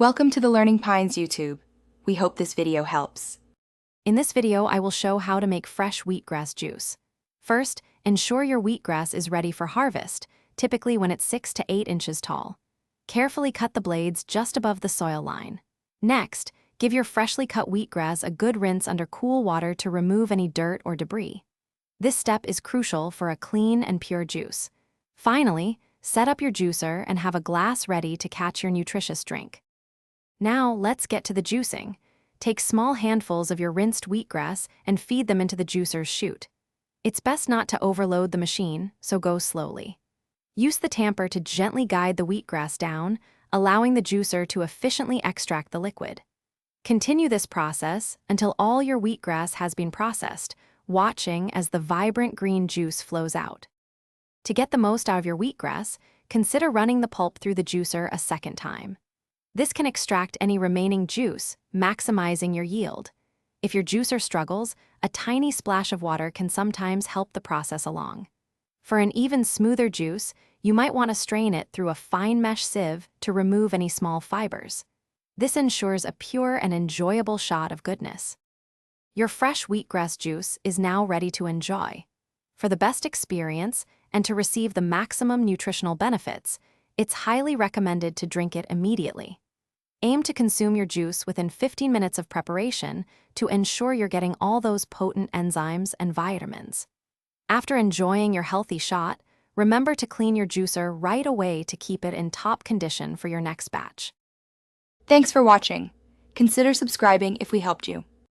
Welcome to the Learning Pines YouTube. We hope this video helps. In this video, I will show how to make fresh wheatgrass juice. First, ensure your wheatgrass is ready for harvest, typically when it's 6 to 8 inches tall. Carefully cut the blades just above the soil line. Next, give your freshly cut wheatgrass a good rinse under cool water to remove any dirt or debris. This step is crucial for a clean and pure juice. Finally, set up your juicer and have a glass ready to catch your nutritious drink. Now, let's get to the juicing. Take small handfuls of your rinsed wheatgrass and feed them into the juicer's chute. It's best not to overload the machine, so go slowly. Use the tamper to gently guide the wheatgrass down, allowing the juicer to efficiently extract the liquid. Continue this process until all your wheatgrass has been processed, watching as the vibrant green juice flows out. To get the most out of your wheatgrass, consider running the pulp through the juicer a second time. This can extract any remaining juice, maximizing your yield. If your juicer struggles, a tiny splash of water can sometimes help the process along. For an even smoother juice, you might want to strain it through a fine mesh sieve to remove any small fibers. This ensures a pure and enjoyable shot of goodness. Your fresh wheatgrass juice is now ready to enjoy. For the best experience and to receive the maximum nutritional benefits, it's highly recommended to drink it immediately. Aim to consume your juice within 15 minutes of preparation to ensure you're getting all those potent enzymes and vitamins. After enjoying your healthy shot, remember to clean your juicer right away to keep it in top condition for your next batch. Thanks for watching. Consider subscribing if we helped you.